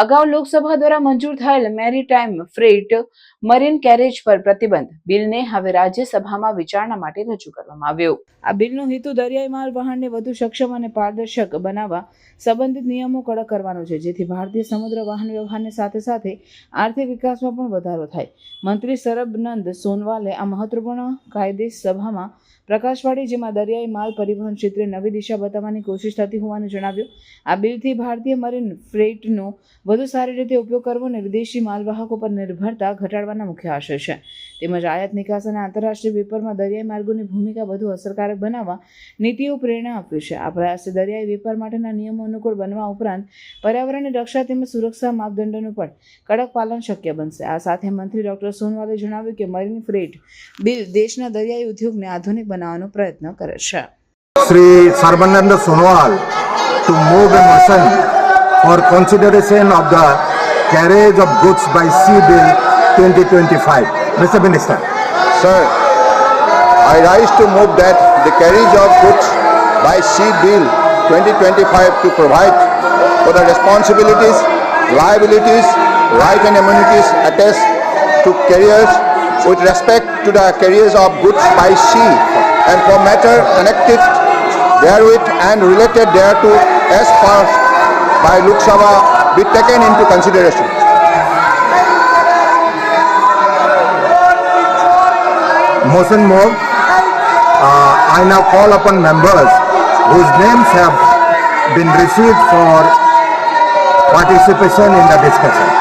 અગાઉ લોકસભા દ્વારા મંજૂર થયેલ મેરીટાઈમ ફ્રેટ મરીન કેરેજ પર પ્રતિબંધ બિલને હવે રાજ્યસભામાં વિચારણા માટે રજૂ કરવામાં આવ્યો. આ બિલનો હેતુ દરિયાઈ માલ વહાણને વધુ સક્ષમ અને પારદર્શક બનાવવા સંબંધિત નિયમો કડક કરવાનો છે, જેથી ભારતીય સમુદ્ર વાહન વ્યવહારની સાથે સાથે આર્થિક વિકાસમાં પણ વધારો થાય. મંત્રી સરબનંદ સોનવાલે આ મહત્વપૂર્ણ કાયદે સભામાં પ્રકાશ પાડી, જેમાં દરિયાઈ માલ પરિવહન ક્ષેત્રે નવી દિશા બતાવવાની કોશિશ થતી હોવાનું જણાવ્યું. આ બિલથી ભારતીય મરીન ફ્રેટનો વધુ સારી રીતે ઉપયોગ કરવો અને વિદેશી માલવાહકો પર નિર્ભરતા ઘટાડવાના મુખ્ય આશય છે. તેમજ આયાત નિકાસ અને આંતરરાષ્ટ્રીય વેપારમાં દરિયાઈ માર્ગોની ભૂમિકા વધુ અસરકારક બનાવવા નીતિઓ પ્રેરણા આપ્યું છે. આ પ્રયાસથી દરિયાઈ વેપાર માટેના નિયમો અનુકૂળ બનવા ઉપરાંત પર્યાવરણની રક્ષા તેમજ સુરક્ષા માપદંડોનું પણ કડક પાલન શક્ય બનશે. આ સાથે મંત્રી ડોક્ટર સોનવાલે જણાવ્યું કે મરીન ફ્રેટ બિલ દેશના દરિયાઈ ઉદ્યોગને આધુનિક બનાવવાનો પ્રયત્ન કરે છે. Shri Sarbananda Sonowal to move a motion for consideration of the carriage of goods by sea bill 2025. Mr. Minister. Sir, I rise to move that the carriage of goods by sea bill 2025 to provide for the responsibilities, liabilities, rights and immunities attached to carriers with respect to the carriers of goods by sea and for matter connected therewith and related thereto as passed by Lok Sabha be taken into consideration. Motion moved. I now call upon members whose names have been received for participation in the discussion.